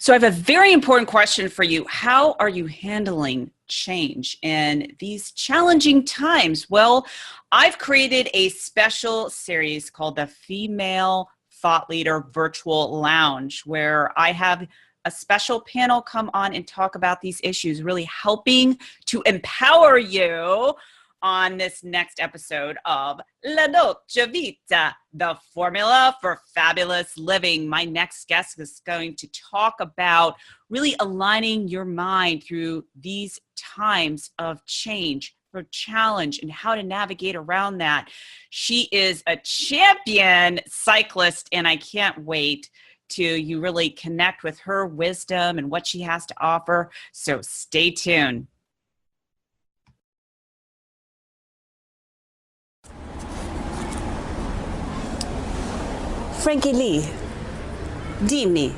So I have a very important question for you. How are you handling change in these challenging times? Well, I've created a special series called the Female Thought Leader Virtual Lounge, where I have a special panel come on and talk about these issues, really helping to empower you on this next episode of La Dolce Vita, the formula for fabulous living. My next guest is going to talk about really aligning your mind through these times of change, for challenge, and how to navigate around that. She is a champion cyclist, and I can't wait to you really connect with her wisdom and what she has to offer. So stay tuned. Frankie Lee, dimmi,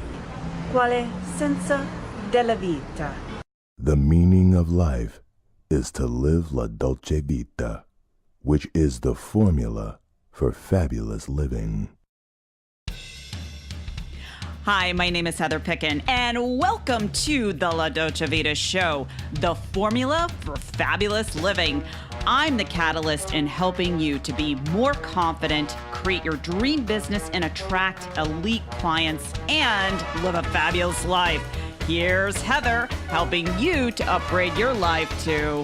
quale senso della vita? The meaning of life is to live la dolce vita, which is the formula for fabulous living. Hi, my name is Heather Picken, and welcome to the La Dolce Vita Show, the formula for fabulous living. I'm the catalyst in helping you to be more confident, create your dream business, and attract elite clients and live a fabulous life. Here's Heather helping you to upgrade your life to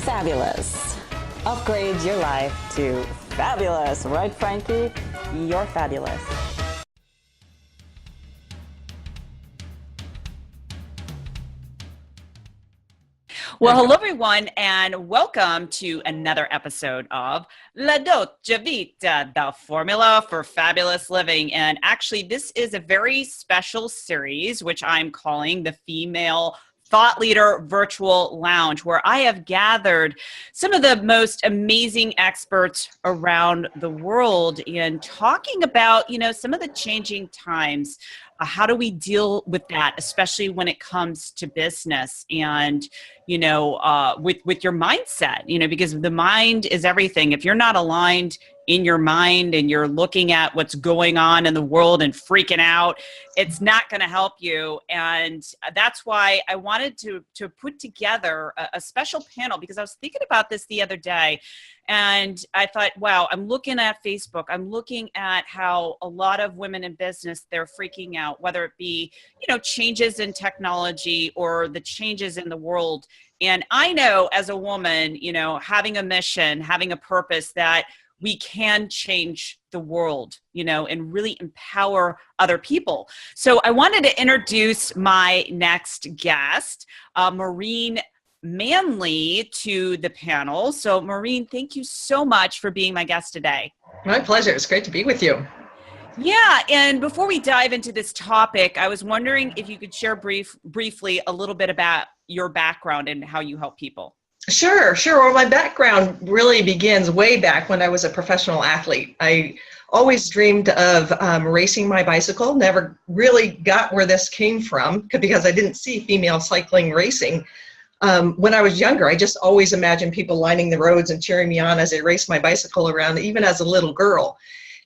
fabulous. Upgrade your life to fabulous. Right, Frankie? You're fabulous. Well, hello, everyone, and welcome to another episode of La Dolce Vita, the formula for fabulous living. And actually, this is a very special series, which I'm calling the Female Thought Leader Virtual Lounge, where I have gathered some of the most amazing experts around the world in talking about, some of the changing times. How do we deal with that, especially when it comes to business and, with your mindset, because the mind is everything. If you're not aligned in your mind and you're looking at what's going on in the world and freaking out, it's not going to help you. And that's why I wanted to put together a special panel, because I was thinking about this the other day. And I thought, wow, I'm looking at Facebook. I'm looking at how a lot of women in business, they're freaking out, whether it be, changes in technology or the changes in the world. And I know as a woman, having a mission, having a purpose, that we can change the world, and really empower other people. So I wanted to introduce my next guest, Maureen Manley, to the panel. So Maureen, thank you so much for being my guest today. My pleasure. It's great to be with you. Yeah, and before we dive into this topic, I was wondering if you could share briefly a little bit about your background and how you help people. Sure. Well, my background really begins way back when I was a professional athlete. I always dreamed of racing my bicycle, never really got where this came from because I didn't see female cycling racing. When I was younger, I just always imagined people lining the roads and cheering me on as I raced my bicycle around, even as a little girl.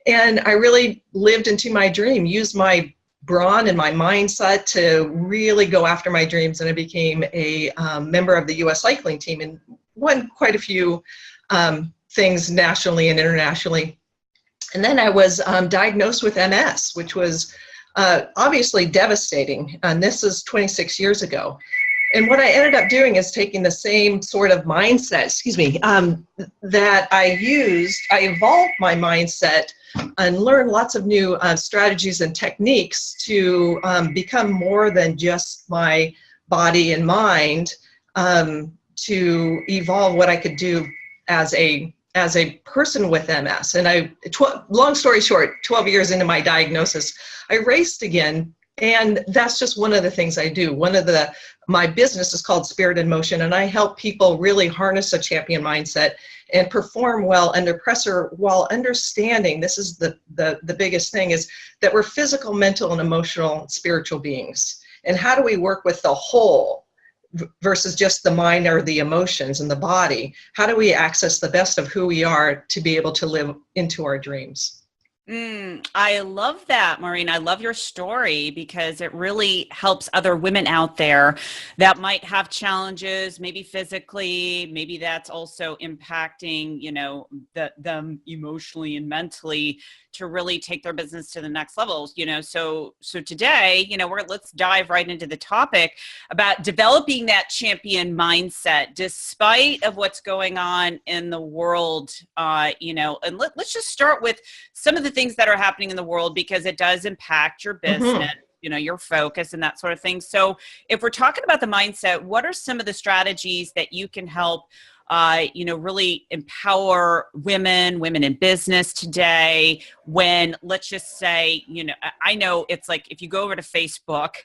And I really lived into my dream, used my brawn and my mindset to really go after my dreams. And I became a member of the U.S. cycling team and won quite a few things nationally and internationally. And then I was diagnosed with MS, which was obviously devastating. And this is 26 years ago. And what I ended up doing is taking the same sort of mindset, that I used. I evolved my mindset and learned lots of new strategies and techniques to become more than just my body and mind, to evolve what I could do as a person with MS. And long story short, 12 years into my diagnosis, I raced again. And that's just one of the things I do. My business is called Spirit in Motion, and I help people really harness a champion mindset and perform well under pressure while understanding, this is the biggest thing, is that we're physical, mental, and emotional, spiritual beings. And how do we work with the whole versus just the mind or the emotions and the body? How do we access the best of who we are to be able to live into our dreams? I love that, Maureen. I love your story because it really helps other women out there that might have challenges, maybe physically, maybe that's also impacting, them emotionally and mentally, to really take their business to the next level. So today, let's dive right into the topic about developing that champion mindset despite of what's going on in the world, and let's just start with some of the things that are happening in the world because it does impact your business, your focus and that sort of thing. So if we're talking about the mindset, what are some of the strategies that you can help really empower women in business today when, let's just say, I know it's like if you go over to Facebook,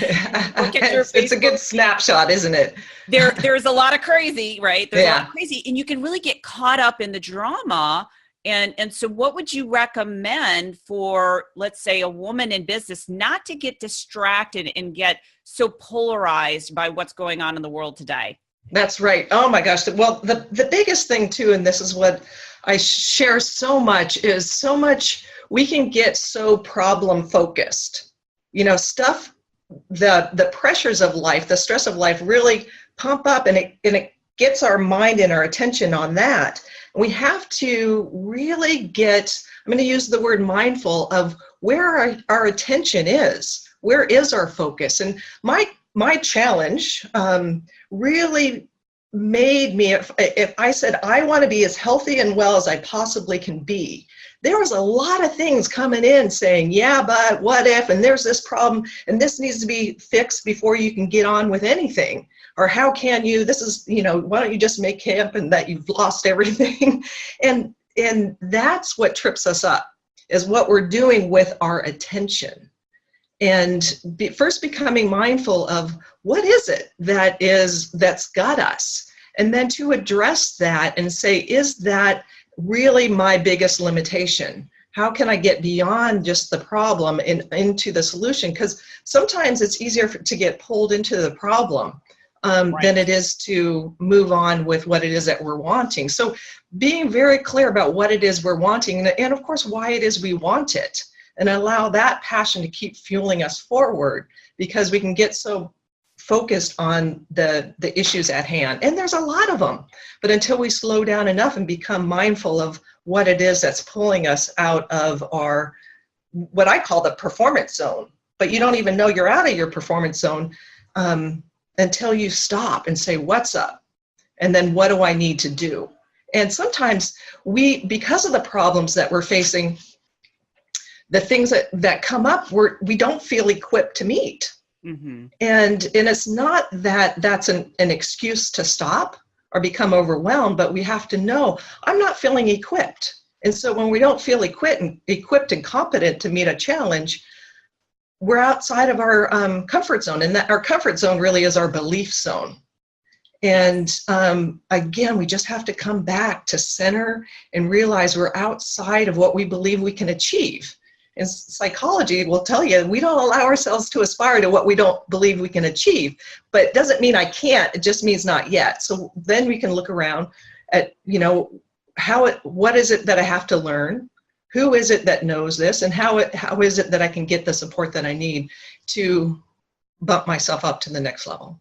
look at your it's a good snapshot, isn't it? There's a lot of crazy, right? There's a lot Yeah. of crazy, and you can really get caught up in the drama. And so what would you recommend for, let's say, a woman in business not to get distracted and get so polarized by what's going on in the world today? That's right. Oh my gosh. Well, the biggest thing too, and this is what I share so much, is so much we can get so problem focused. Stuff, the pressures of life, the stress of life really pump up, and it gets our mind and our attention on that. We have to really I'm going to use the word mindful of where our attention is. Where is our focus? And my challenge really made me, if I said I want to be as healthy and well as I possibly can be, there was a lot of things coming in saying, yeah, but what if, and there's this problem, and this needs to be fixed before you can get on with anything. Or how can you, this is, why don't you just make camp and that you've lost everything? And that's what trips us up, is what we're doing with our attention. And first becoming mindful of what is it that's got us, and then to address that and say, is that really my biggest limitation? How can I get beyond just the problem and into the solution? Because sometimes it's easier to get pulled into the problem than it is to move on with what it is that we're wanting. So being very clear about what it is we're wanting, and of course why it is we want it, and allow that passion to keep fueling us forward, because we can get so focused on the issues at hand. And there's a lot of them, but until we slow down enough and become mindful of what it is that's pulling us out of our, what I call the performance zone, but you don't even know you're out of your performance zone until you stop and say, what's up? And then what do I need to do? And sometimes because of the problems that we're facing, the things that come up, we don't feel equipped to meet. Mm-hmm. And it's not that that's an excuse to stop or become overwhelmed, but we have to know, I'm not feeling equipped. And so when we don't feel equipped and competent to meet a challenge, we're outside of our comfort zone. And that our comfort zone really is our belief zone. And again, we just have to come back to center and realize we're outside of what we believe we can achieve. And psychology will tell you we don't allow ourselves to aspire to what we don't believe we can achieve. But it doesn't mean I can't, it just means not yet. So then we can look around at, what is it that I have to learn? Who is it that knows this? And how is it that I can get the support that I need to bump myself up to the next level?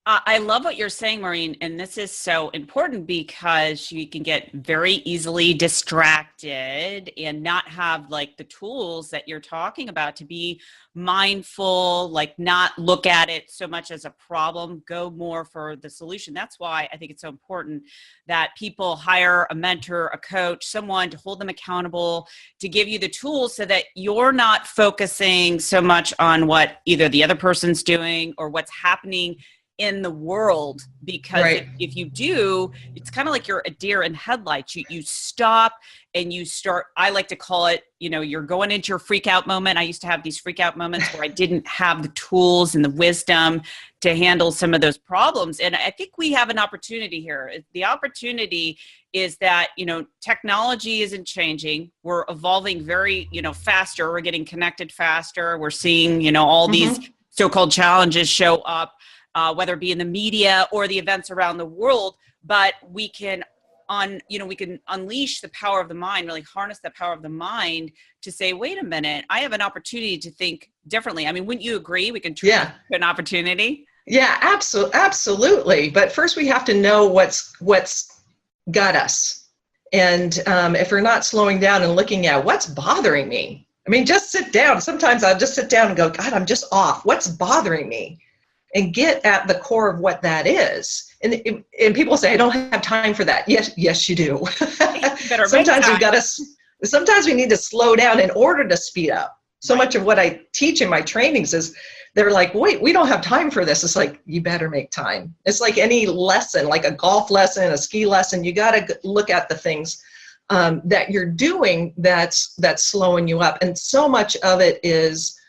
I love what you're saying, Maureen, and this is so important because you can get very easily distracted and not have like the tools that you're talking about to be mindful, like not look at it so much as a problem, go more for the solution. That's why I think it's so important that people hire a mentor, a coach, someone to hold them accountable, to give you the tools so that you're not focusing so much on what either the other person's doing or what's happening in the world, because right. if you do, it's kind of like you're a deer in headlights. You stop and you start, I like to call it, you're going into your freak out moment. I used to have these freak out moments where I didn't have the tools and the wisdom to handle some of those problems. And I think we have an opportunity here. The opportunity is that, technology isn't changing. We're evolving very, faster. We're getting connected faster. We're seeing, all these so-called challenges show up. Whether it be in the media or the events around the world, but we can we can unleash the power of the mind, really harness the power of the mind to say, wait a minute, I have an opportunity to think differently. I mean, wouldn't you agree? We can treat an opportunity. Yeah, absolutely. But first we have to know what's got us. And if we're not slowing down and looking at what's bothering me, I mean, just sit down. Sometimes I'll just sit down and go, God, I'm just off. What's bothering me? And get at the core of what that is. And people say, I don't have time for that. Yes, you do. Sometimes we need to slow down in order to speed up. So much of what I teach in my trainings is they're like, wait, we don't have time for this. It's like, you better make time. It's like any lesson, like a golf lesson, a ski lesson. You got to look at the things that you're doing that's slowing you up. And so much of it is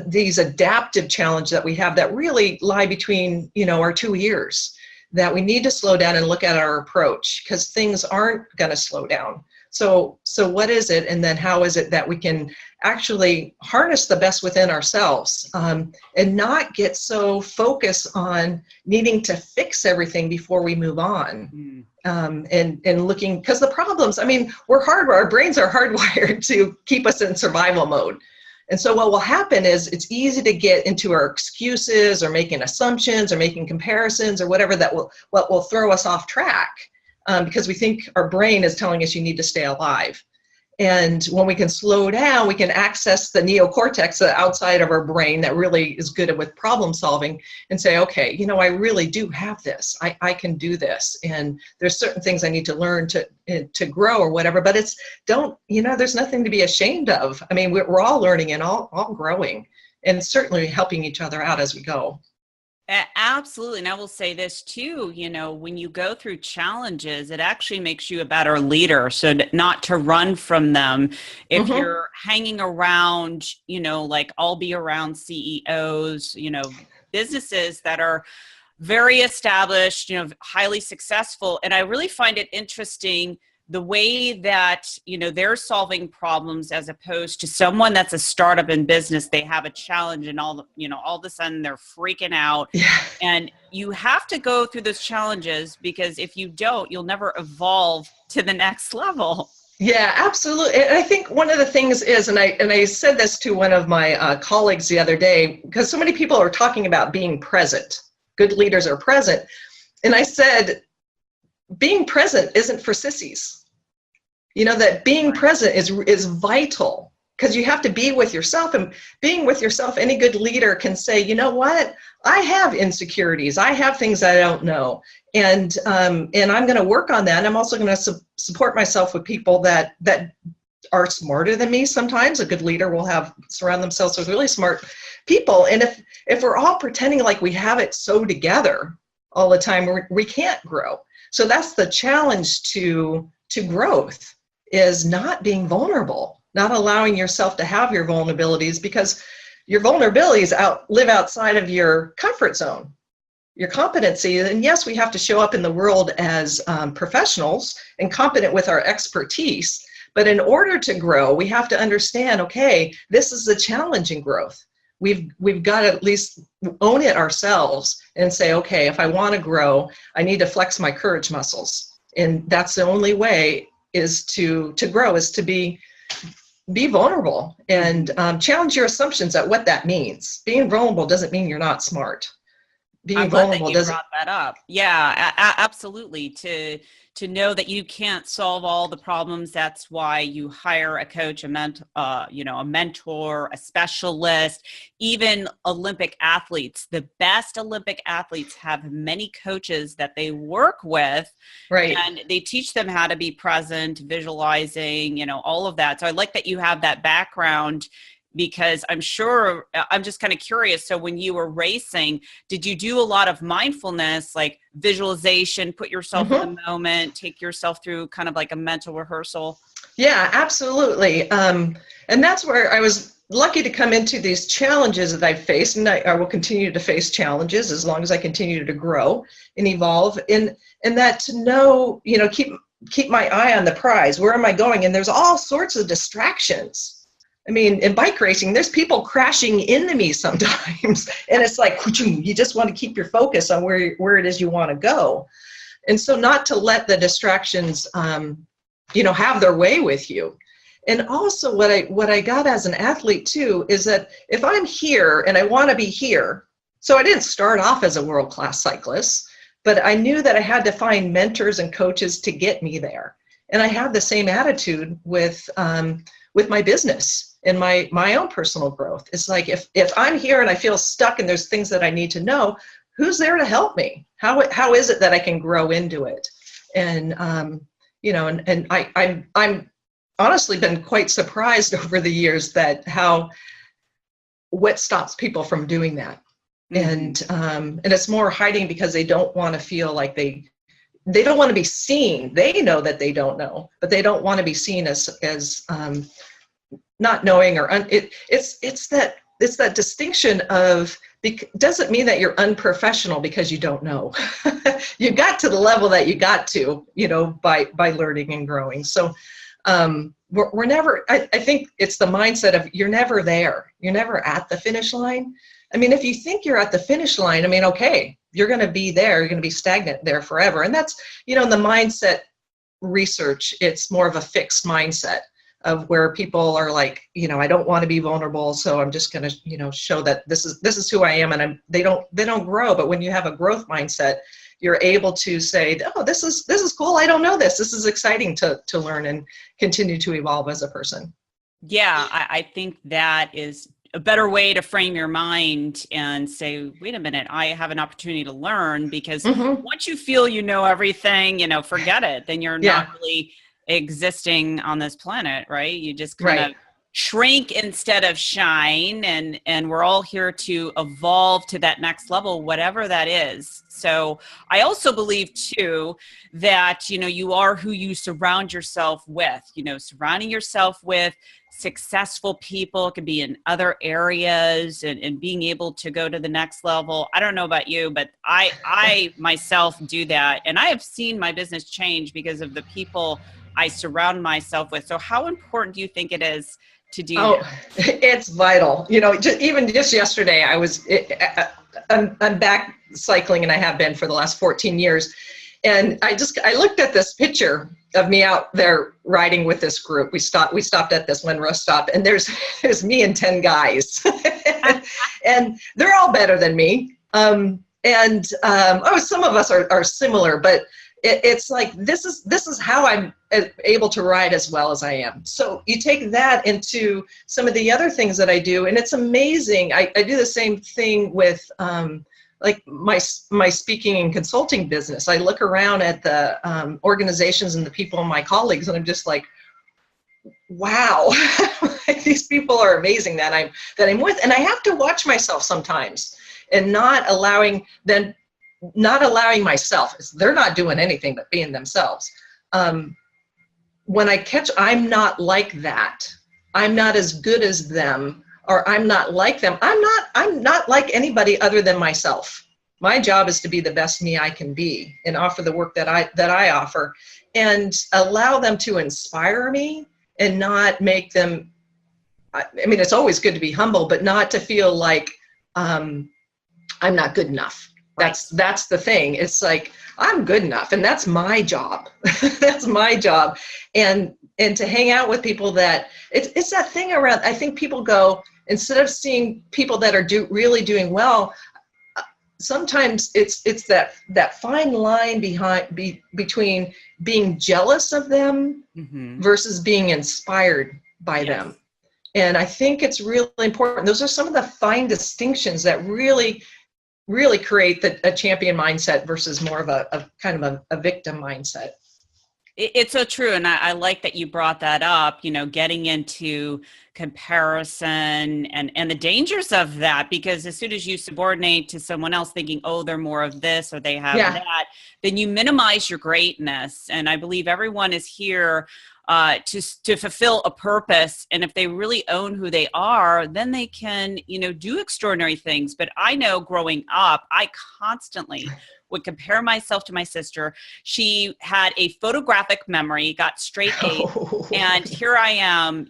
these adaptive challenges that we have that really lie between, our 2 ears, that we need to slow down and look at our approach, because things aren't going to slow down. So what is it? And then how is it that we can actually harness the best within ourselves, and not get so focused on needing to fix everything before we move on. And looking, because the problems, I mean, our brains are hardwired to keep us in survival mode. And so what will happen is it's easy to get into our excuses or making assumptions or making comparisons or whatever what will throw us off track, because we think our brain is telling us you need to stay alive. And when we can slow down, we can access the neocortex, the outside of our brain that really is good with problem solving, and say, okay, I really do have this. I can do this. And there's certain things I need to learn to grow or whatever, but there's nothing to be ashamed of. I mean, we're all learning and all growing, and certainly helping each other out as we go. Absolutely. And I will say this too, when you go through challenges, it actually makes you a better leader. So not to run from them. If you're hanging around, like I'll be around CEOs, businesses that are very established, highly successful. And I really find it interesting the way that, they're solving problems, as opposed to someone that's a startup in business. They have a challenge and all of a sudden they're freaking out. Yeah. And you have to go through those challenges, because if you don't, you'll never evolve to the next level. Yeah, absolutely. And I think one of the things is, and I said this to one of my colleagues the other day, because so many people are talking about being present. Good leaders are present. And I said, being present isn't for sissies. That being present is vital, because you have to be with yourself, and being with yourself, any good leader can say, you know what, I have insecurities. I have things I don't know. And I'm going to work on that. And I'm also going to support myself with people that are smarter than me. Sometimes a good leader will surround themselves with really smart people. And if we're all pretending like we have it so together all the time, we can't grow. So that's the challenge to growth, is not being vulnerable, not allowing yourself to have your vulnerabilities, because your vulnerabilities live outside of your comfort zone, your competency. And yes, we have to show up in the world as professionals and competent with our expertise. But in order to grow, we have to understand, okay, this is the challenge in growth. We've got to at least own it ourselves and say, okay, if I want to grow, I need to flex my courage muscles. And that's the only way is to grow, is to be vulnerable and challenge your assumptions at what that means. Being vulnerable doesn't mean you're not smart. Being vulnerable doesn't. Brought that up. Yeah, absolutely. To know that you can't solve all the problems. That's why you hire a coach, a mentor, a specialist. Even Olympic athletes, the best Olympic athletes have many coaches that they work with, right? And they teach them how to be present, visualizing, all of that. So I like that you have that background, because I'm just kind of curious. So when you were racing, did you do a lot of mindfulness, like visualization, put yourself in the moment, take yourself through kind of like a mental rehearsal? Yeah, absolutely. And that's where I was lucky to come into these challenges that I've faced, and I will continue to face challenges as long as I continue to grow and evolve. And that to know, keep my eye on the prize. Where am I going? And there's all sorts of distractions. I mean, in bike racing, there's people crashing into me sometimes. And it's like, you just want to keep your focus on where it is you want to go. And so not to let the distractions, have their way with you. And also what I got as an athlete too, is that if I'm here and I want to be here, so I didn't start off as a world-class cyclist, but I knew that I had to find mentors and coaches to get me there. And I have the same attitude with my business and my own personal growth. It's like, if I'm here and I feel stuck and there's things that I need to know, who's there to help me? How is it that I can grow into it? And, I'm honestly been quite surprised over the years that what stops people from doing that. Mm-hmm. And it's more hiding because they don't want to feel like they don't want to be seen. They know that they don't know, but they don't want to be seen as not knowing, or it's that distinction of, doesn't mean that you're unprofessional because you don't know. You got to the level that you got to, by learning and growing. So we're never, I think it's the mindset of, you're never there. You're never at the finish line. I mean, if you think you're at the finish line, okay, you're going to be there. You're going to be stagnant there forever. And that's, in the mindset research, it's more of a fixed mindset of where people are like, I don't want to be vulnerable, so I'm just going to, show that this is who I am, and they don't grow. But when you have a growth mindset, you're able to say, oh, this is cool. I don't know this. This is exciting to learn and continue to evolve as a person. Yeah, I think that is a better way to frame your mind and say, wait a minute, I have an opportunity to learn, because once you feel everything, forget it. Then you're not really existing on this planet, right? You just kind of shrink instead of shine, and we're all here to evolve to that next level, whatever that is. So I also believe too that you are who you surround yourself with. Surrounding yourself with successful people, it could be in other areas, and being able to go to the next level. I don't know about you, but I myself do that, and I have seen my business change because of the people I surround myself with. So how important do you think it is to do that? It's vital. Just yesterday, I'm back cycling, and I have been for the last 14 years. And I looked at this picture of me out there riding with this group. We stopped at this one rest stop, and there's me and 10 guys, and they're all better than me. Some of us are similar, but it's like, this is how I'm able to ride as well as I am. So you take that into some of the other things that I do, and it's amazing. I do the same thing with like my speaking and consulting business. I look around at the organizations and the people and my colleagues, and I'm just like, wow, these people are amazing that I'm with. And I have to watch myself sometimes, and not allowing myself, they're not doing anything but being themselves. When I catch, I'm not like that. I'm not as good as them, or I'm not like them. I'm not like anybody other than myself. My job is to be the best me I can be, and offer the work that I offer, and allow them to inspire me, and not make them, it's always good to be humble, but not to feel like I'm not good enough. That's the thing. It's like, I'm good enough, and that's my job. That's my job. And to hang out with people that it's that thing around, I think people go, instead of seeing people that are really doing well, sometimes it's that fine line between being jealous of them versus being inspired by them. And I think it's really important. Those are some of the fine distinctions that really create a champion mindset versus more of a kind of a victim mindset. It's so true. And I like that you brought that up, getting into comparison and the dangers of that, because as soon as you subordinate to someone else thinking, oh, they're more of this or they have that, then you minimize your greatness. And I believe everyone is here to fulfill a purpose. And if they really own who they are, then they can, do extraordinary things. But I know growing up, I constantly would compare myself to my sister. She had a photographic memory, got straight A's, and here I am,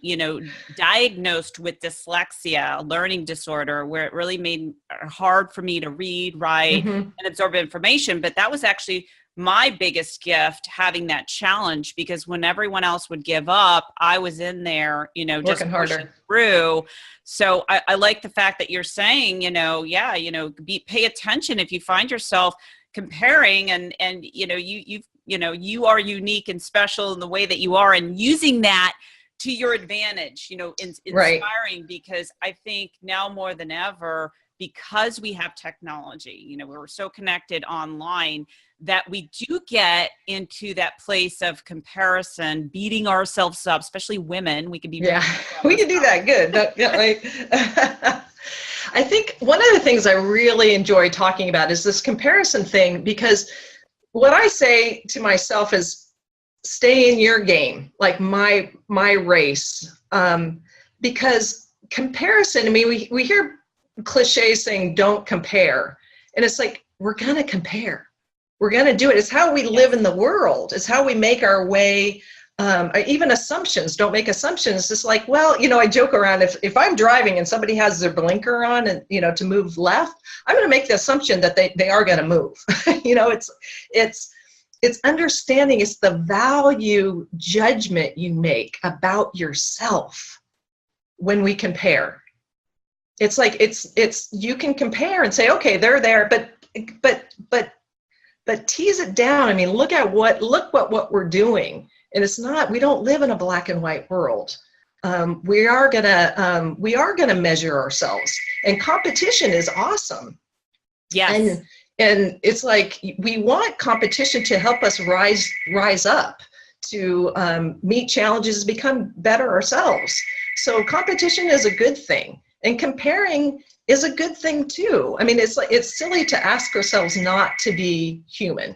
diagnosed with dyslexia, a learning disorder, where it really made it hard for me to read, write, and absorb information. But that was actually my biggest gift having that challenge, because when everyone else would give up, I was in there, just Working harder. pushing through. So I like the fact that you're saying, pay attention if you find yourself comparing, and you are unique and special in the way that you are, and using that to your advantage, inspiring, Right. because I think now more than ever, because we have technology, we're so connected online, that we do get into that place of comparison, beating ourselves up, especially women. We can be, we can do that good. Yeah, right. I think one of the things I really enjoy talking about is this comparison thing, because what I say to myself is, stay in your game, like my race, because comparison, I mean, we hear cliches saying don't compare, and it's like, we're gonna compare, we're gonna do it. It's how we live in the world. It's how we make our way. Even assumptions, don't make assumptions. It's just like, well, I joke around, if I'm driving and somebody has their blinker on and to move left, I'm going to make the assumption that they are going to move. It's understanding, it's the value judgment you make about yourself when we compare. It's like, it's you can compare and say, okay, they're there, but tease it down. I mean, look what we're doing. And it's not, we don't live in a black and white world. We are gonna measure ourselves, and competition is awesome. Yes. And it's like, we want competition to help us rise up, to meet challenges, become better ourselves. So competition is a good thing, and comparing is a good thing too. I mean, it's silly to ask ourselves not to be human,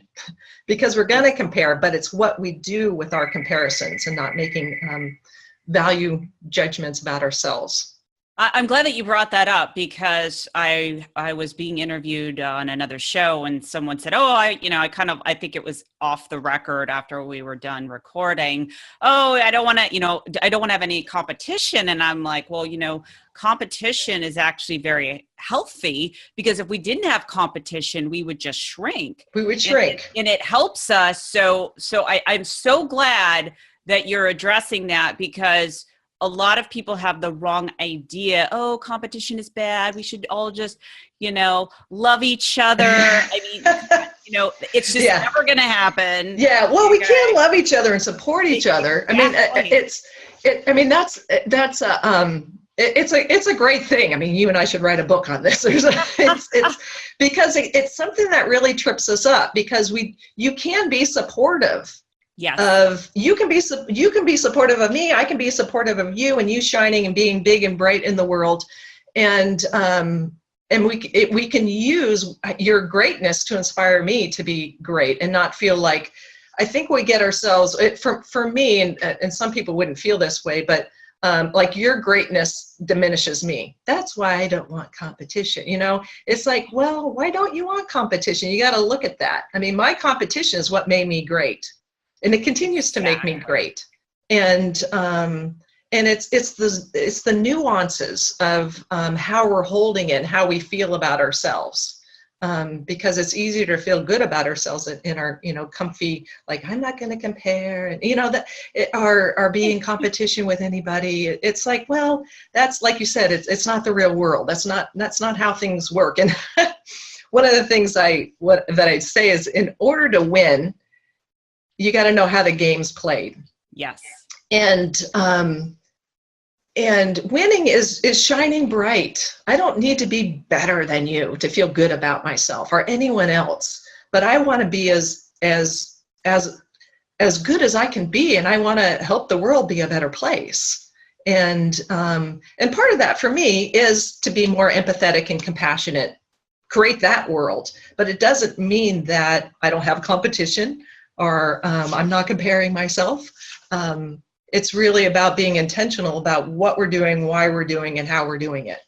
because we're going to compare, but it's what we do with our comparisons, and not making value judgments about ourselves. I'm glad that you brought that up, because I was being interviewed on another show, and someone said, "Oh, I think it was off the record after we were done recording. Oh, I don't want to have any competition." And I'm like, well, competition is actually very healthy, because if we didn't have competition, we would just shrink. We would shrink, and it helps us. So I'm so glad that you're addressing that, because a lot of people have the wrong idea. Oh, competition is bad. We should all just, love each other. I mean, it's just never going to happen. Yeah. Well, we can love each other and support each other. I mean, it's a great thing. I mean, you and I should write a book on this. It's because it's something that really trips us up, because you can be supportive. Yes. You can be supportive of me. I can be supportive of you, and you shining and being big and bright in the world, and we can use your greatness to inspire me to be great, and not feel like, I think we get ourselves, for me, and some people wouldn't feel this way, but like, your greatness diminishes me. That's why I don't want competition. It's like, well, why don't you want competition? You got to look at that. I mean, my competition is what made me great. And it continues to make me great. And it's the nuances of how we're holding it and how we feel about ourselves. Because it's easier to feel good about ourselves in our, comfy, like, I'm not going to compare, and or be in competition with anybody. It's like, well, that's, like you said, it's not the real world. That's not how things work. And one of the things that I say is, in order to win, you got to know how the game's played. Yes. And winning is shining bright. I don't need to be better than you to feel good about myself or anyone else, but I want to be as good as I can be, and I want to help the world be a better place. And part of that for me is to be more empathetic and compassionate, create that world. But it doesn't mean that I don't have competition, or I'm not comparing myself. It's really about being intentional about what we're doing, why we're doing, and how we're doing it.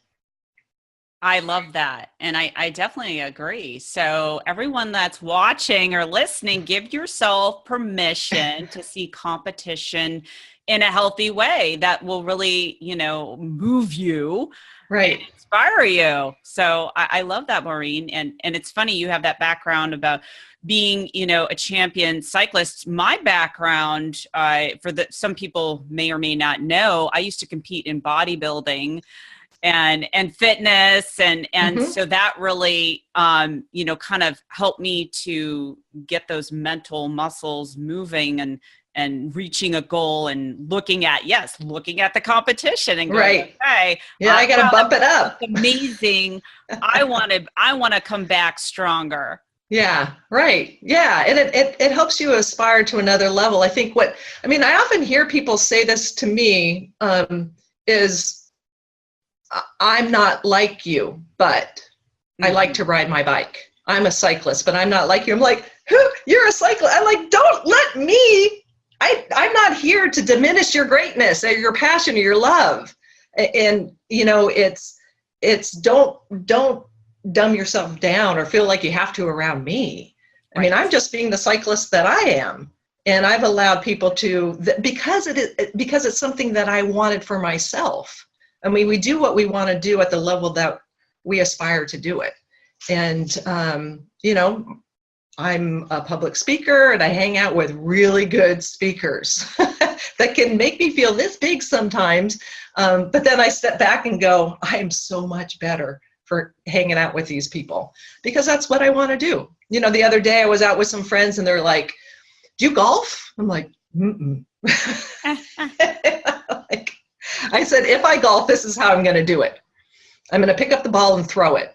I love that. And I definitely agree. So, everyone that's watching or listening, give yourself permission to see competition in a healthy way that will really, move you and Right. inspire you. So, I love that, Maureen. And it's funny you have that background about being, a champion cyclist. My background, some people may or may not know, I used to compete in bodybuilding and fitness and Hmm. so that really kind of helped me to get those mental muscles moving and reaching a goal and looking at the competition and going, Right. okay, Yeah, I got to wow, bump it up. that's amazing. I want to come back stronger. Yeah, right. Yeah, and it helps you aspire to another level. I often hear people say this to me, is I'm not like you, but I like Mhm. to ride my bike. I'm a cyclist, but I'm not like you. I'm like, who? You're a cyclist. I'm like, don't let me. I'm not here to diminish your greatness or your passion or your love. And it's don't dumb yourself down or feel like you have to around me. I mean, Right. I'm just being the cyclist that I am. And I've allowed people to, because it's something that I wanted for myself. I mean, we do what we want to do at the level that we aspire to do it. And, I'm a public speaker and I hang out with really good speakers that can make me feel this big sometimes. But then I step back and go, I am so much better for hanging out with these people because that's what I want to do. The other day I was out with some friends and they're like, do you golf? I'm like, mm-mm. Like, I said, if I golf, this is how I'm going to do it. I'm going to pick up the ball and throw it.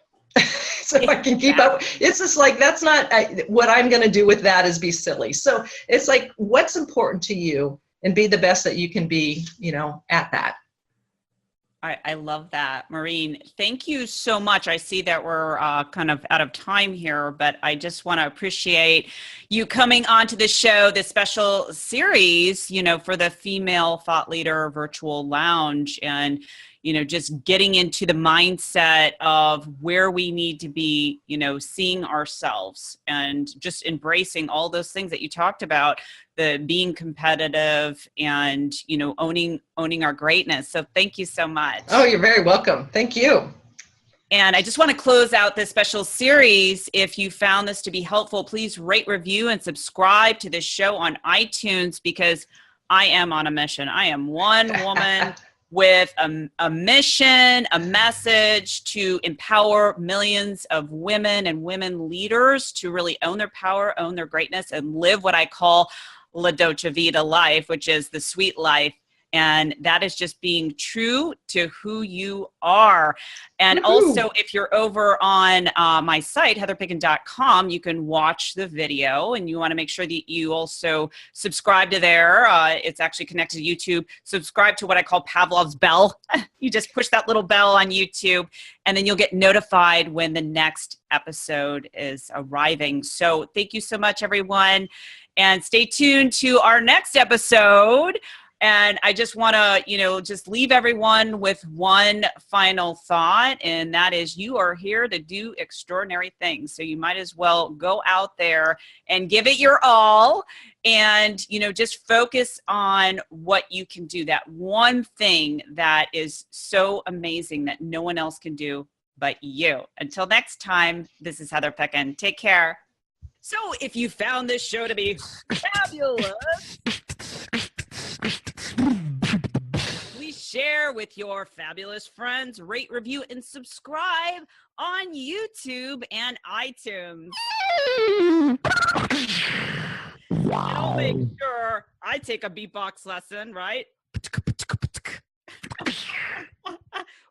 So I can keep up. It's just like, that's not what I'm going to do with that is be silly. So it's like, what's important to you and be the best that you can be, at that. I love that. Maureen, thank you so much. I see that we're kind of out of time here, but I just want to appreciate you coming onto the show, this special series, for the Female Thought Leader Virtual Lounge and, just getting into the mindset of where we need to be, seeing ourselves and just embracing all those things that you talked about, the being competitive and owning our greatness. So thank you so much. Oh, you're very welcome. Thank you. And I just want to close out this special series. If you found this to be helpful, please rate, review, and subscribe to this show on iTunes because I am on a mission. I am one woman with a mission, a message to empower millions of women and women leaders to really own their power, own their greatness, and live what I call La Dolce Vita life, which is the sweet life. And that is just being true to who you are. And also, if you're over on my site, heatherpicken.com, you can watch the video and you want to make sure that you also subscribe to there. It's actually connected to YouTube. Subscribe to what I call Pavlov's bell. You just push that little bell on YouTube and then you'll get notified when the next episode is arriving. So thank you so much, everyone. And stay tuned to our next episode. And I just want to, just leave everyone with one final thought, and that is you are here to do extraordinary things. So you might as well go out there and give it your all and, just focus on what you can do. That one thing that is so amazing that no one else can do but you. Until next time, this is Heather Picken. Take care. So if you found this show to be fabulous, please share with your fabulous friends, rate, review, and subscribe on YouTube and iTunes. And I'll make sure I take a beatbox lesson, right?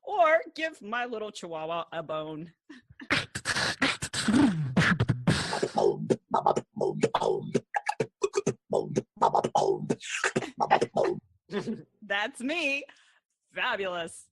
Or give my little chihuahua a bone. That's me. Fabulous.